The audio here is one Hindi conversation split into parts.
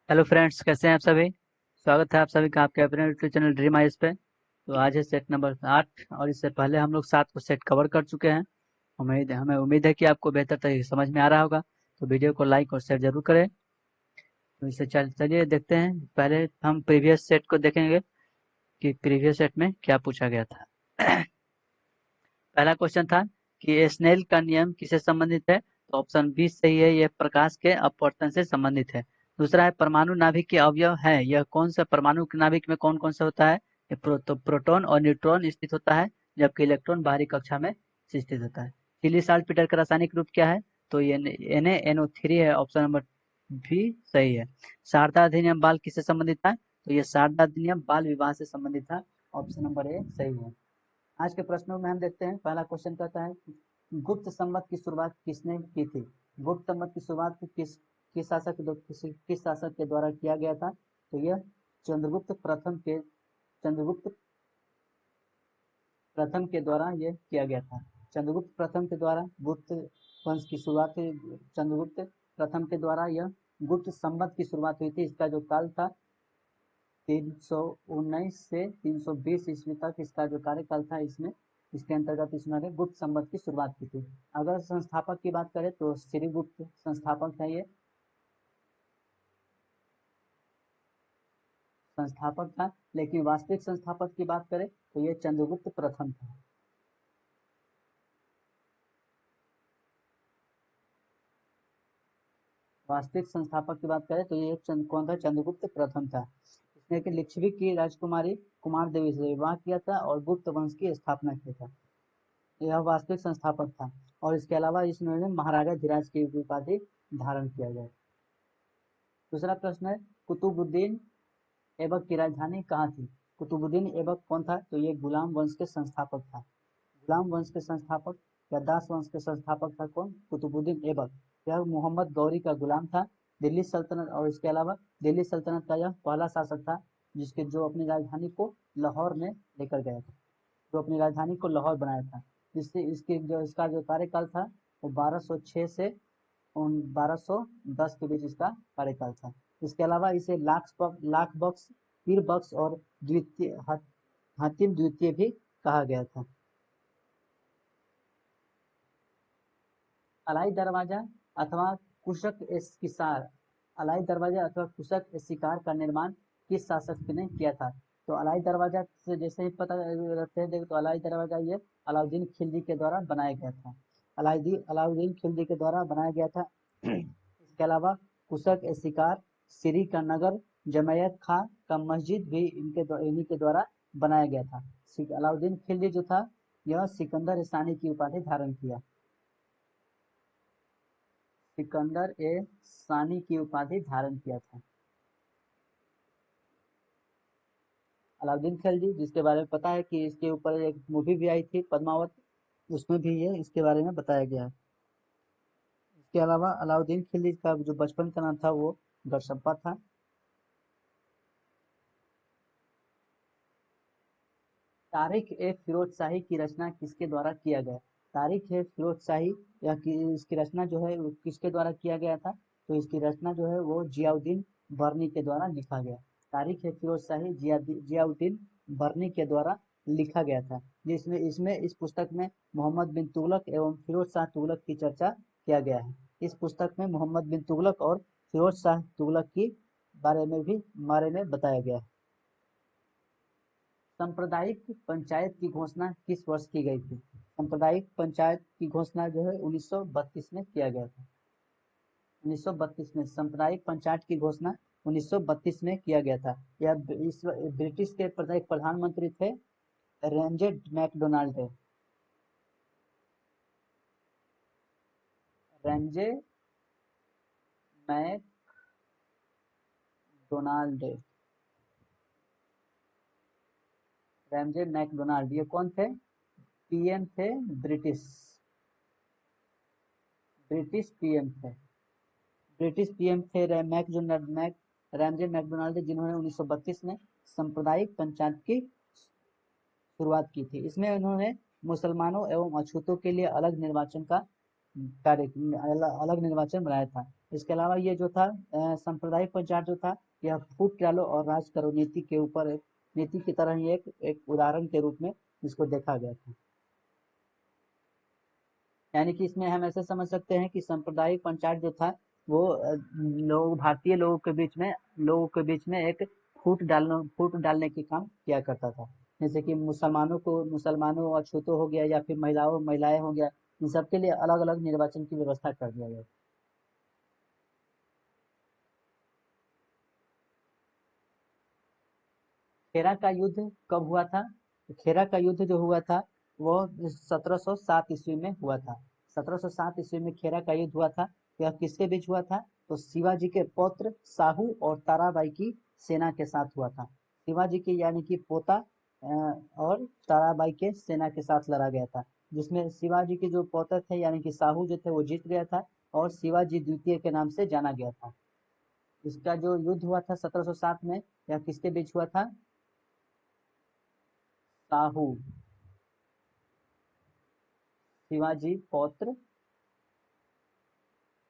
हेलो फ्रेंड्स, कैसे हैं आप सभी। स्वागत है आप सभी का आपके अपने यूट्यूब चैनल ड्रीम आइज पे। तो आज है सेट नंबर 8 और इससे पहले हम लोग 7 को सेट कवर कर चुके हैं। हमें उम्मीद है कि आपको बेहतर तरीके से समझ में आ रहा होगा। तो वीडियो को लाइक और शेयर जरूर करें। तो इसे चलिए देखते हैं। पहले हम प्रीवियस सेट को देखेंगे कि प्रीवियस सेट में क्या पूछा गया था। पहला क्वेश्चन था कि स्नेल का नियम किससे संबंधित है। तो ऑप्शन बी सही है, यह प्रकाश के अपवर्तन से संबंधित है। दूसरा है परमाणु नाभिक के अवयव है, यह कौन सा परमाणु के नाभिक में कौन कौन सा होता है। ये प्रोटॉन और न्यूट्रॉन स्थित होता है, जबकि इलेक्ट्रॉन बाहरी कक्षा में स्थित होता है। चिली साल्टपीटर का रासायनिक रूप क्या है। तो ये NaNO3 है, ऑप्शन नंबर भी सही है। शारदा अधिनियम बाल किससे संबंधित था। तो ये शारदा अधिनियम बाल विवाह से संबंधित था, ऑप्शन नंबर ए सही है। आज के प्रश्नों में हम देखते हैं। पहला क्वेश्चन कहता है कि गुप्त संवत की शुरुआत किसने की थी। गुप्त संवत की शुरुआत किस शासक के द्वारा किया गया था। तो यह चंद्रगुप्त प्रथम के द्वारा यह किया गया था। चंद्रगुप्त प्रथम के द्वारा गुप्त वंश की शुरुआत हुई। चंद्रगुप्त प्रथम के द्वारा यह गुप्त संवत की शुरुआत हुई थी। इसका जो काल था 319 से 320 ईस्वी तक इसका जो कार्यकाल था, इसमें इसके अंतर्गत इसने गुप्त संवत की शुरुआत की थी। अगर संस्थापक की बात करें तो श्रीगुप्त संस्थापक है, ये संस्थापक था। लेकिन वास्तविक संस्थापक की बात करें तो ये चंद्रगुप्त प्रथम था। वास्तविक संस्थापक की बात करें तो ये कौन था, चंद्रगुप्त प्रथम था। इसने कि लिच्छवी की राजकुमारी कुमार देवी से विवाह किया था और गुप्त वंश की स्थापना किया था। यह वास्तविक संस्थापक था। और इसके अलावा इसने महाराजा धीराज की उपाधि धारण किया गया। दूसरा प्रश्न है कुतुबुद्दीन ऐबक की राजधानी कहाँ थी। कुतुबुद्दीन ऐबक कौन था। तो ये गुलाम वंश के संस्थापक था। गुलाम वंश के संस्थापक या दास वंश के संस्थापक था कौन, कुतुबुद्दीन ऐबक। यह मोहम्मद गौरी का गुलाम था। दिल्ली सल्तनत और इसके अलावा दिल्ली सल्तनत का यह पहला शासक था जो अपनी राजधानी को लाहौर में लेकर गया था, जो अपनी राजधानी को लाहौर बनाया था। जिससे इसका जो कार्यकाल था वो 1206 से 1210 के बीच इसका कार्यकाल था। इसके अलावा इसे लाख बख्श, पीर बख्श और हातिम द्वितीय भी कहा गया था। अलाई दरवाजा अथवा कुशक ए किसार अलाई दरवाजा अथवा कुशक ए शिकार का निर्माण किस शासक ने किया था। तो अलाई दरवाजा से जैसे ही पता रखते हैं देखो, तो अलाई दरवाजा ये अलाउद्दीन खिलजी के द्वारा बनाया गया था। अलाउद्दीन खिलजी के द्वारा बनाया गया था। इसके अलावा कुशक ए शिकार, सिरी का नगर, जमैयत खां का मस्जिद भी इन्हीं के द्वारा बनाया गया था। अलाउद्दीन खिलजी जो था यह सिकंदर सानी की उपाधि धारण किया। सिकंदर ए सानी की उपाधि धारण किया था अलाउद्दीन खिलजी, जिसके बारे में पता है कि इसके ऊपर एक मूवी भी आई थी पद्मावत, उसमें भी ये इसके बारे में बताया गया है। इसके अलावा अलाउद्दीन खिलजी का जो बचपन का नाम था वो गरशप्पा था। तारिख ए फिरोज शाही की रचना किसके द्वारा किया गया। तारिख ए फिरोज शाही या इसकी रचना जो है वो किसके द्वारा किया गया था। तो इसकी रचना जो है वो जियाउद्दीन बर्नी के द्वारा लिखा गया। तारिख ए फिरोज शाही जियाउद्दीन बर्नी के द्वारा लिखा गया था। जिसमें इसमें इस पुस्तक में मोहम्मद बिन तुगलक एवं फिरोज शाह तुगलक की चर्चा किया गया है। इस पुस्तक में मोहम्मद बिन तुगलक और फिरोज शाह तुगलक की बारे में बताया गया है। सांप्रदायिक पंचायत की घोषणा किस वर्ष की गई थी। सांप्रदायिक पंचायत की घोषणा जो है 1932 में किया गया था। 1932 में सांप्रदायिक पंचायत की घोषणा 1932 में किया गया था। यह ब्रिटिश के एक प्रधानमंत्री थे, रेंजे मैकडोनाल्ड। रेंजे मैकडोनाल्ड रेंजे मैकडोनाल्ड ये कौन थे, पीएम थे, ब्रिटिश ब्रिटिश पीएम थे। ब्रिटिश पीएम थे रैमजे मैकडोनाल्ड, जिन्होंने 1932 में सांप्रदायिक पंचायत की शुरुआत की थी। इसमें उन्होंने मुसलमानों एवं अछूतों के लिए अलग निर्वाचन बनाया था। इसके अलावा ये जो था सांप्रदायिक पंचायत जो था, यह फूट डालो और राज करो नीति के ऊपर नीति की तरह ही एक उदाहरण के रूप में इसको देखा गया था। यानी कि इसमें हम ऐसे समझ सकते हैं कि सांप्रदायिक पंचायत जो था वो लोग भारतीय लोगों के बीच में एक फूट डालने की काम किया करता था। जैसे कि मुसलमानों अछूतों हो गया या फिर महिलाएं हो गया, इन सबके लिए अलग अलग निर्वाचन की व्यवस्था कर दिया गया। खेरा का युद्ध कब हुआ था? तो खेरा का युद्ध जो हुआ था वो 1707 ईस्वी में हुआ था। 1707 ईस्वी में खेरा का युद्ध हुआ था। यह किसके बीच हुआ था? तो शिवाजी के पौत्र साहू और ताराबाई की सेना के साथ हुआ था। शिवाजी के यानी कि पोता और ताराबाई के सेना के साथ लड़ा गया था, जिसमें शिवाजी के जो पौत्र थे यानी कि साहू जो थे वो जीत गया था और शिवाजी द्वितीय के नाम से जाना गया था। इसका जो युद्ध हुआ था 1707 में, यह किसके बीच हुआ था? साहू, शिवाजी पौत्र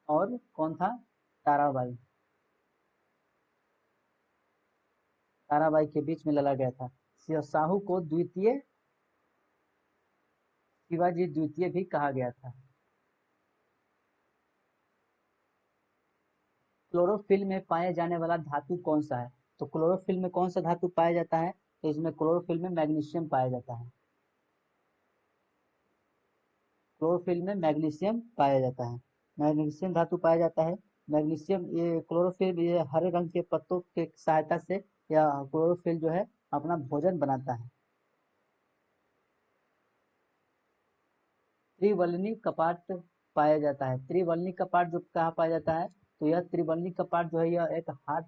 और कौन था? ताराबाई। ताराबाई के बीच में लड़ा गया था। साहू को द्वितीय, शिवाजी द्वितीय भी कहा गया था। क्लोरोफिल में पाया जाने वाला धातु कौन सा है? तो क्लोरोफिल में कौन सा धातु पाया जाता है? तो इसमें क्लोरोफिल में मैग्नीशियम पाया जाता है। क्लोरोफिल में मैग्नीशियम पाया जाता है। मैग्नीशियम धातु पाया जाता है। मैग्नीशियम ये क्लोरोफिल ये हरे रंग के पत्तों के सहायता से या क्लोरोफिल जो है अपना भोजन बनाता है। त्रिवलनी कपाट पाया जाता है। त्रिवलनी कपाट जो कहाँ पाया जाता है? तो यह त्रिवलनी कपाट जो है यह एक हाथ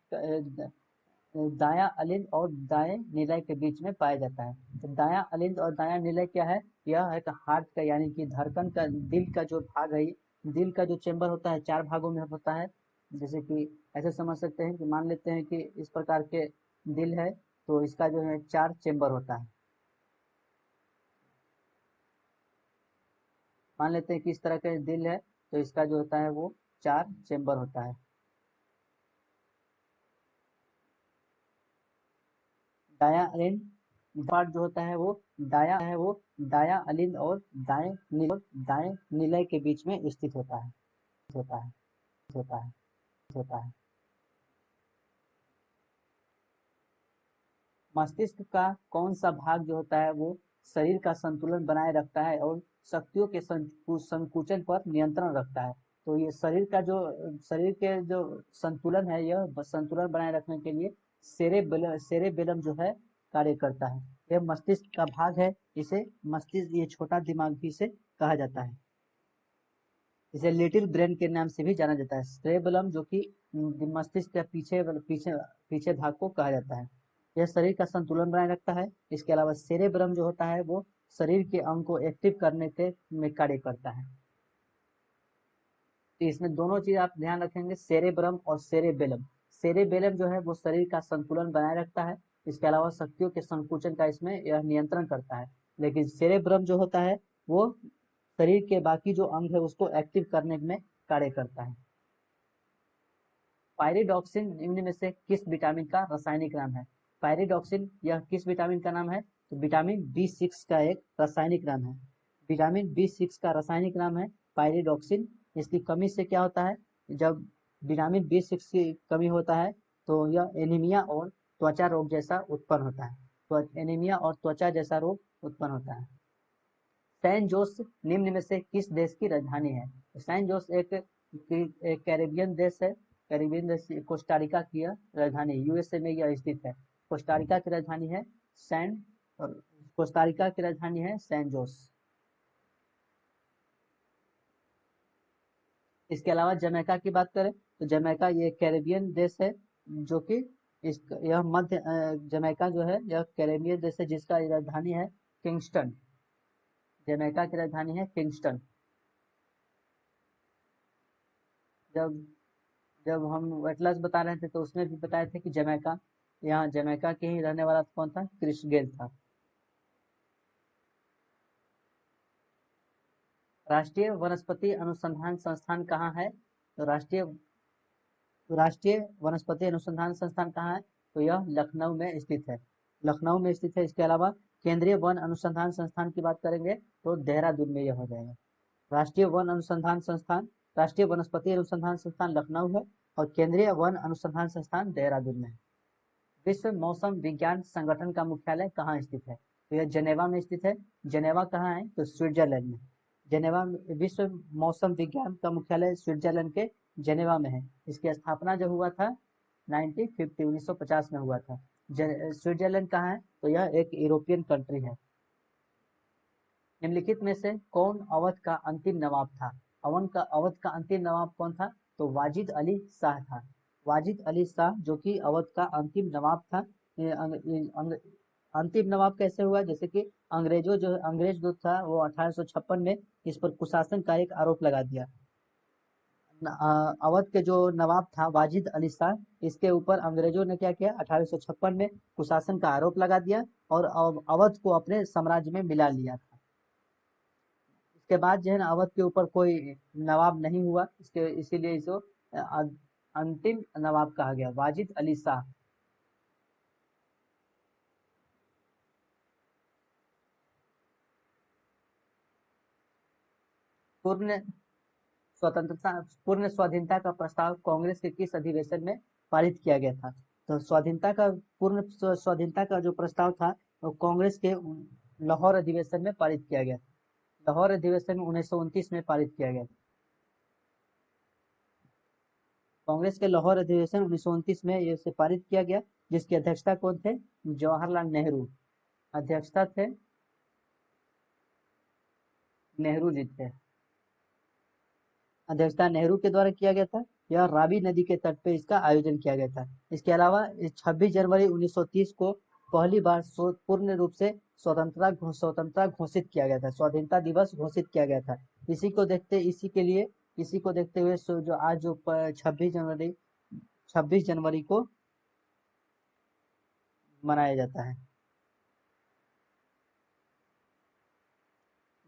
दायां अलिंद और दाएं निलय के बीच में पाया जाता है। तो दायां अलिंद और दायां निलय क्या है? यह एक हार्ट का यानी कि धड़कन का दिल का जो भाग है, दिल का जो चेंबर होता है 4 भागों में होता है। जैसे कि ऐसे समझ सकते हैं कि मान लेते हैं कि इस प्रकार के दिल है, तो इसका जो है 4 चेंबर होता है। मान लेते हैं कि इस तरह का दिल है, तो इसका जो होता है वो 4 चेंबर होता है। दायां अलिंद पार्ट जो होता है वो दायां अलिंद और दाएं निलय के बीच में स्थित होता है होता है होता है। मस्तिष्क का कौन सा भाग जो होता है वो शरीर का संतुलन बनाए रखता है और शक्तियों के संकुचन पर नियंत्रण रखता है? तो ये शरीर के जो संतुलन है, यह संतुलन बनाए रखने के लिए सेरेबेलम जो है कार्य करता है। यह मस्तिष्क का भाग है। इसे मस्तिष्क ये छोटा दिमाग भी इसे कहा जाता है। इसे लिटिल ब्रेन के नाम से भी जाना जाता है। सेरेबेलम जो कि मस्तिष्क के पीछे भाग को कहा जाता है। यह शरीर का संतुलन बनाए रखता है। इसके अलावा सेरेब्रम जो होता है वो शरीर के अंग को एक्टिव करने के में कार्य करता है। तो इसमें दोनों चीज आप ध्यान रखेंगे, सेरेब्रम और सेरेबेलम। सेरेबेलम जो है वो शरीर का संतुलन बनाए रखता है। इसके अलावा शक्तियों के संकुचन का इसमें यह नियंत्रण करता है। लेकिन सेरेब्रम जो होता है वो शरीर के बाकी जो अंग है उसको एक्टिव करने में कार्य करता है। पायरिडॉक्सिन निम्न में से किस विटामिन का रासायनिक नाम है? पायरिडॉक्सिन यह किस विटामिन का नाम है? तो विटामिन बी6 का एक रासायनिक नाम है। विटामिन बी6 का रासायनिक नाम है पायरिडॉक्सिन। इसकी कमी से क्या होता है? जब विटामिन बी6 की कमी होता है तो यह एनीमिया और त्वचा रोग जैसा उत्पन्न होता है। तो एनीमिया और त्वचा जैसा रोग उत्पन्न होता है। सैन जोस निम्न में से किस देश की राजधानी है? सैन जोस एक कैरेबियन देश है। कैरेबियन देश कोस्टारिका की यह राजधानी, यूएसए में यह स्थित है। कोस्टारिका की राजधानी है सैन कोस्टारिका की राजधानी है सैन जोस। इसके अलावा जमैका की बात करें तो जमैका ये कैरेबियन देश है जो कि इस यह जमैका जो है यह कैरेबियन देश है जिसका राजधानी है किंगस्टन। जमैका की राजधानी है किंगस्टन। जब जब हम एटलस बता रहे थे तो उसमें भी बताए थे कि जमैका, यहाँ जमैका के ही रहने वाला कौन था? क्रिस गेल था। राष्ट्रीय वनस्पति अनुसंधान संस्थान कहाँ है? तो राष्ट्रीय तो राष्ट्रीय वनस्पति अनुसंधान संस्थान कहाँ है? तो यह लखनऊ में स्थित है। लखनऊ में स्थित है। इसके अलावा केंद्रीय वन अनुसंधान संस्थान की बात करेंगे तो देहरादून में यह हो जाएगा। राष्ट्रीय वन अनुसंधान संस्थान, राष्ट्रीय वनस्पति अनुसंधान संस्थान लखनऊ है और केंद्रीय वन अनुसंधान संस्थान देहरादून में है। विश्व मौसम विज्ञान संगठन का मुख्यालय कहाँ स्थित है? तो यह जेनेवा में स्थित है। जेनेवा कहाँ है? तो स्विट्जरलैंड में। जेनेवा विश्व मौसम विज्ञान का मुख्यालय स्विट्जरलैंड के जेनेवा में है। इसकी स्थापना जो हुआ था 1950 में हुआ था। स्विट्जरलैंड कहाँ है? तो यह एक यूरोपियन कंट्री है। निम्नलिखित में से कौन अवध का अंतिम नवाब था? अवध का अंतिम नवाब कौन था? तो वाजिद अली शाह था। वाजिद अली शाह जो कि अवध का अंतिम नवाब था। अंतिम नवाब कैसे हुआ? जैसे कि अंग्रेज जो था वो 1856 में इस पर कुशासन का एक आरोप लगा दिया। अवध के जो नवाब था वाजिद अली शाह, इसके ऊपर अंग्रेजों ने क्या किया? 1856 में कुशासन का आरोप लगा दिया और अवध को अपने साम्राज्य में मिला लिया था। इसके बाद जो है ना अवध के ऊपर कोई नवाब नहीं हुआ, इसके इसीलिए इसको अंतिम नवाब कहा गया, वाजिद अली शाह। पूर्ण स्वतंत्रता पूर्ण स्वाधीनता का प्रस्ताव कांग्रेस के किस अधिवेशन में पारित किया गया था? तो स्वाधीनता का जो प्रस्ताव था वो कांग्रेस के लाहौर अधिवेशन में पारित किया गया था। लाहौर अधिवेशन में 1929 में पारित किया गया था। कांग्रेस के लाहौर अधिवेशन 1929 में ये से पारित किया गया, जिसकी अध्यक्षता कौन थे? जवाहरलाल नेहरू अध्यक्षता थे। नेहरू जी थे। अध्यक्षता नेहरू के द्वारा किया गया था। यह रावी नदी के तट पे इसका आयोजन किया गया था। इसके अलावा 26 जनवरी 1930 को पहली बार पूर्ण रूप से स्वतंत्रता घोषित किया गया था, स्वाधीनता दिवस घोषित किया गया था। इसी को देखते हुए जो आज जो 26 जनवरी को मनाया जाता है।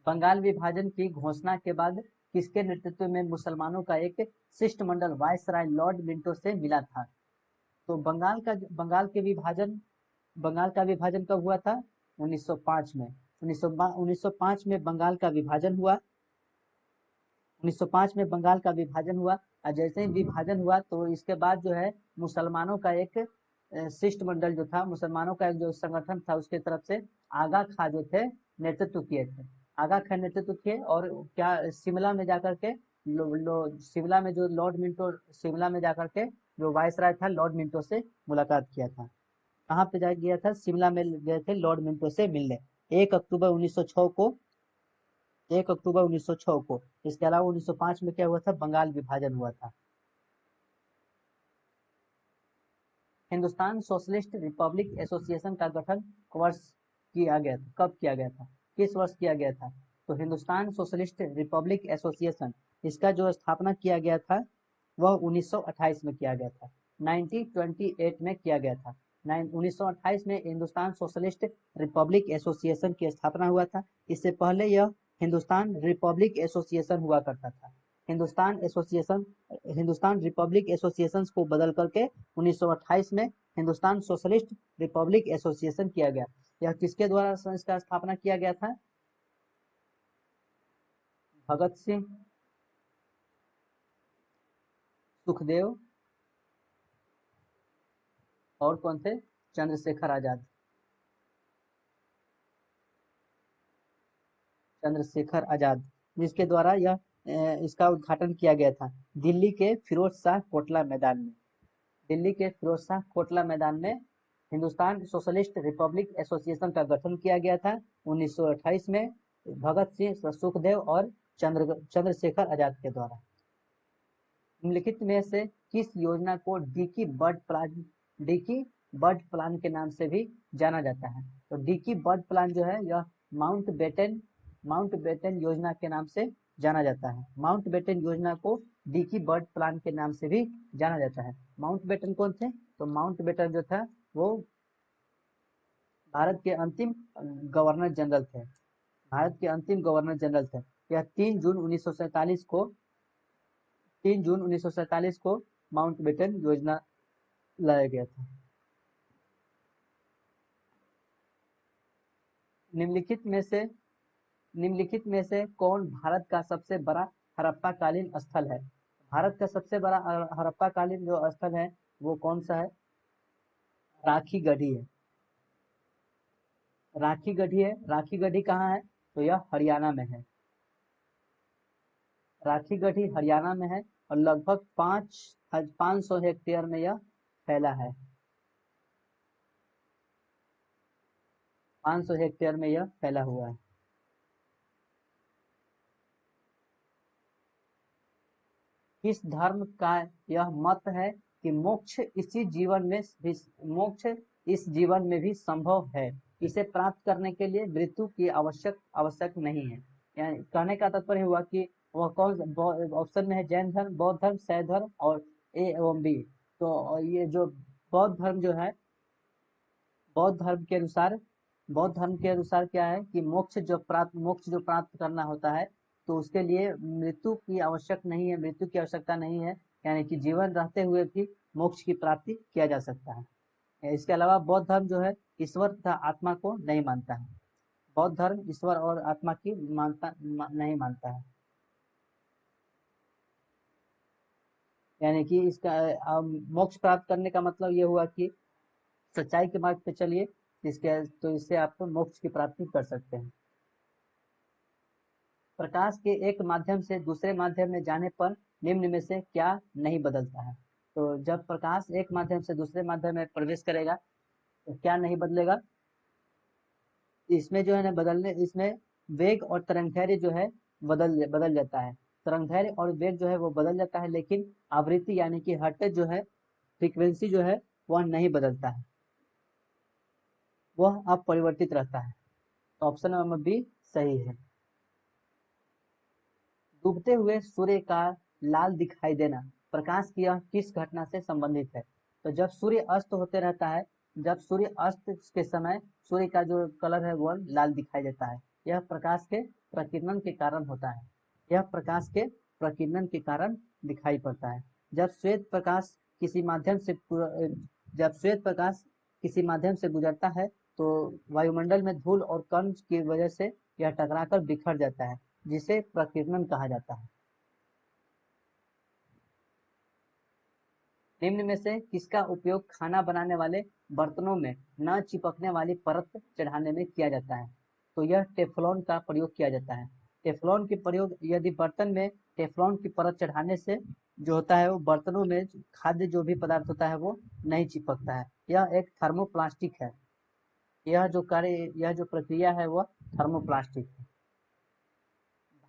बंगाल विभाजन की घोषणा के बाद किसके नेतृत्व में मुसलमानों का एक शिष्टमंडल वायसराय लॉर्ड मिंटो से मिला था? तो बंगाल का विभाजन कब हुआ था? 1905 में। 1905 में बंगाल का विभाजन हुआ। 1905 में बंगाल का विभाजन हुआ और जैसे ही विभाजन हुआ तो इसके बाद जो है मुसलमानों का एक शिष्टमंडल जो था, मुसलमानों का एक जो संगठन था उसके तरफ से आगा खां जो थे नेतृत्व किए थे। आगा खां नेतृत्व किए और क्या शिमला में जाकर के शिमला में जो शिमला में जाकर के जो वायसराय था लॉर्ड मिंटो से मुलाकात किया था। कहाँ पे जा गया था? शिमला में गए थे लॉर्ड मिंटो से मिलने। 1 अक्टूबर 1906 को 1 अक्टूबर 1906 को। इसके अलावा 1905 में क्या हुआ था? बंगाल विभाजन हुआ था। हिंदुस्तान सोशलिस्ट रिपब्लिक एसोसिएशन का गठन वर्ष किया गया था, कब किया गया था? किस वर्ष किया गया था? तो हिंदुस्तान सोशलिस्ट रिपब्लिक एसोसिएशन, इसका जो स्थापना किया गया था वह 1928 में किया गया था। 1928 में किया गया था। 1928 में हिंदुस्तान सोशलिस्ट रिपब्लिक एसोसिएशन की स्थापना हुआ था। इससे पहले यह हिंदुस्तान रिपब्लिक एसोसिएशन हुआ करता था। हिंदुस्तान रिपब्लिक एसोसिएशन को बदल करके 1928 में हिंदुस्तान सोशलिस्ट रिपब्लिक एसोसिएशन किया गया। यह किसके द्वारा इसका स्थापना किया गया था? भगत सिंह, सुखदेव और कौन थे? चंद्रशेखर आजाद। चंद्रशेखर आजाद जिसके द्वारा इसका उद्घाटन किया गया था दिल्ली के फिरोज शाह कोटला मैदान में। दिल्ली के फिरोज शाह कोटला मैदान में हिंदुस्तान सोशलिस्ट रिपब्लिक एसोसिएशन का गठन किया गया था 1928 में भगत सिंह, सुखदेव और चंद्रशेखर आजाद के द्वारा। निम्नलिखित में से किस योजना को डिकी बर्ड प्लान के नाम से भी जाना जाता है? तो डिकी बर्ड प्लान जो है यह माउंट बेटन योजना के नाम से जाना जाता है। माउंट बेटन योजना को डिकी बर्ड प्लान के नाम से भी जाना जाता है। माउंट बेटन कौन थे? तो माउंट बेटन जो था वो भारत के अंतिम गवर्नर जनरल थे। भारत के अंतिम गवर्नर जनरल थे। यह 3 जून 1947 को माउंटबेटन योजना लाया गया था। निम्नलिखित में से कौन भारत का सबसे बड़ा हड़प्पा कालीन स्थल है? भारत का सबसे बड़ा हड़प्पा कालीन जो स्थल है वो कौन सा है? राखी गढ़ी है। राखी गढ़ी है। राखी गढ़ी कहाँ है? तो यह हरियाणा में है। राखी गढ़ी हरियाणा में है और लगभग 500 हेक्टेयर में यह फैला है। 500 हेक्टेयर में यह फैला हुआ है। किस धर्म का यह मत है कि मोक्ष इस जीवन में भी संभव है? इसे प्राप्त करने के लिए मृत्यु की आवश्यक नहीं है। यानी कहने का तात्पर्य हुआ कि वह कौन ऑप्शन में है? जैन धर्म, बौद्ध धर्म, शैव धर्म और ए एवं बी। तो ये जो बौद्ध धर्म जो है, बौद्ध धर्म के अनुसार क्या है कि मोक्ष जो प्राप्त करना होता है तो उसके लिए मृत्यु की आवश्यकता नहीं है। यानी कि जीवन रहते हुए भी मोक्ष की प्राप्ति किया जा सकता है। इसके अलावा बौद्ध धर्म जो है ईश्वर तथा आत्मा को नहीं मानता है। बौद्ध धर्म ईश्वर और आत्मा की नहीं मानता है। यानी कि इसका मोक्ष प्राप्त करने का मतलब ये हुआ कि सच्चाई के मार्ग पे चलिए, इससे आप मोक्ष की प्राप्ति कर सकते हैं। प्रकाश के एक माध्यम से दूसरे माध्यम में जाने पर निम्न में से क्या नहीं बदलता है? तो जब प्रकाश एक माध्यम से दूसरे माध्यम में प्रवेश करेगा तो क्या नहीं बदलेगा? इसमें जो है ना इसमें वेग और तरंगदैर्घ्य जो है बदल जाता है। तरंगदैर्घ्य और वेग जो है वो बदल जाता है, लेकिन आवृत्ति यानी कि हर्ट्ज जो है, फ्रीक्वेंसी जो है वह नहीं बदलता है, वह अपरिवर्तित रहता है। तो ऑप्शन नंबर बी सही है। डूबते हुए सूर्य का लाल दिखाई देना प्रकाश की यह किस घटना से संबंधित है? तो जब सूर्य अस्त होते रहता है, जब सूर्य अस्त के समय सूर्य का जो कलर है वह लाल दिखाई देता है, यह प्रकाश के प्रकीर्णन के कारण होता है। यह प्रकाश के प्रकीर्णन के कारण दिखाई पड़ता है। जब श्वेत प्रकाश किसी माध्यम से गुजरता है तो वायुमंडल में धूल और कण की वजह से यह टकराकर बिखर जाता है, जिसे प्रकीर्णन कहा जाता है। निम्न में से किसका उपयोग खाना बनाने वाले बर्तनों में न चिपकने वाली परत चढ़ाने में किया जाता है? तो यह टेफ्लॉन का प्रयोग किया जाता है। टेफ्लॉन के प्रयोग यदि बर्तन में टेफ्लॉन की परत चढ़ाने से जो होता है वो बर्तनों में खाद्य जो भी पदार्थ होता है वो नहीं चिपकता है। यह एक थर्मोप्लास्टिक है। यह जो प्रक्रिया है वह थर्मोप्लास्टिक है।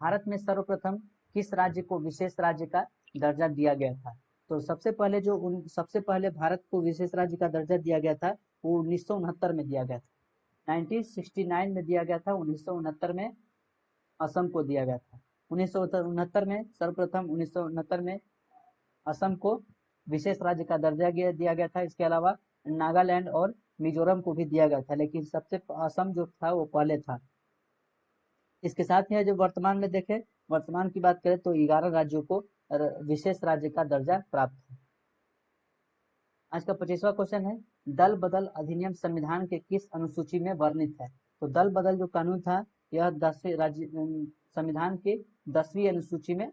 भारत में सर्वप्रथम किस राज्य को विशेष राज्य का दर्जा दिया गया था? तो सबसे पहले भारत को विशेष राज्य का दर्जा दिया गया था वो 1969 में दिया गया था। 1969 में दिया गया था। 1969 में असम को दिया गया था। 1969 में सर्वप्रथम 1969 में असम को विशेष राज्य का दर्जा दिया गया था। इसके अलावा नागालैंड और मिजोरम को भी दिया गया था, लेकिन सबसे असम जो था वो पहले था। इसके साथ ही जो वर्तमान की बात करें तो 11 राज्यों को विशेष राज्य का दर्जा प्राप्त है। आज का 25वां क्वेश्चन है, दल बदल अधिनियम संविधान के किस अनुसूची में वर्णित है? तो दल बदल जो कानून था यह संविधान के 10वीं अनुसूची में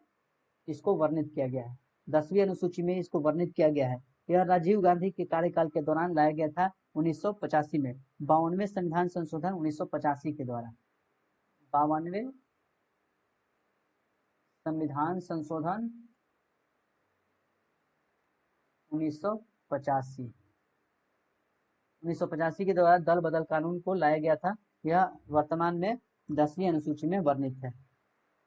इसको वर्णित किया गया है। 10वीं अनुसूची में इसको वर्णित किया गया है। यह राजीव गांधी के कार्यकाल के दौरान लाया गया था 1985 में। 52वें संविधान संशोधन 1985 के द्वारा। 52वें संविधान संशोधन 1985 के द्वारा दल बदल कानून को लाया गया था। यह वर्तमान में 10वीं अनुसूची में वर्णित है।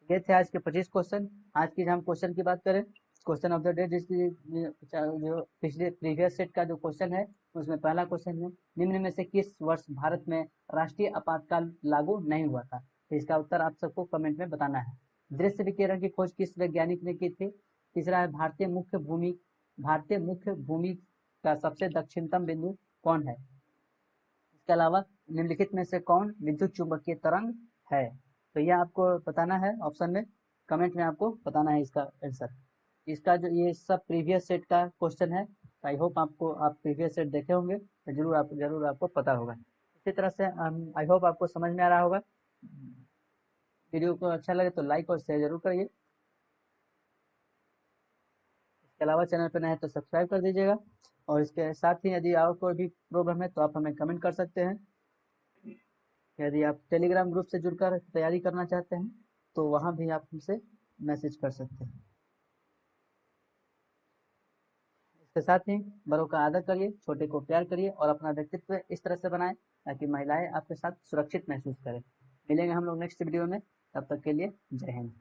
ये थे आज के 25 क्वेश्चन। आज की हम क्वेश्चन की बात करें, क्वेश्चन ऑफ द डे, जिसकी जो पिछले प्रीवियस सेट का जो क्वेश्चन है उसमें पहला क्वेश्चन है, निम्न में से किस वर्ष भारत में राष्ट्रीय आपातकाल लागू नहीं हुआ था? तो इसका उत्तर आप सबको कमेंट में बताना है। दृश्य विकिरण की खोज किस वैज्ञानिक ने की थी? तीसरा है, भारतीय मुख्य भूमि का सबसे दक्षिणतम बिंदु कौन है? इसके अलावा निम्नलिखित में से कौन विद्युत चुंबकीय तरंग है? तो यह आपको बताना है, ऑप्शन में कमेंट में आपको बताना है इसका आंसर। इसका जो ये सब प्रीवियस सेट का क्वेश्चन है। आई होप आपको आप प्रीवियस सेट देखे होंगे तो जरूर आपको पता होगा। इसी तरह से आई होप आपको समझ में आ रहा होगा। वीडियो को अच्छा लगे तो लाइक और शेयर जरूर करिए। इसके अलावा चैनल पर नए हैं तो सब्सक्राइब कर दीजिएगा। और इसके साथ ही यदि और कोई भी प्रॉब्लम है तो आप हमें कमेंट कर सकते हैं। यदि आप टेलीग्राम ग्रुप से जुड़कर तैयारी करना चाहते हैं तो वहाँ भी आप हमसे मैसेज कर सकते हैं। इसके साथ ही बड़ों का आदर करिए, छोटे को प्यार करिए और अपना व्यक्तित्व इस तरह से बनाएं ताकि महिलाएं आपके साथ सुरक्षित महसूस करें। मिलेंगे हम लोग नेक्स्ट वीडियो में, तब तक के लिए जय हिंद।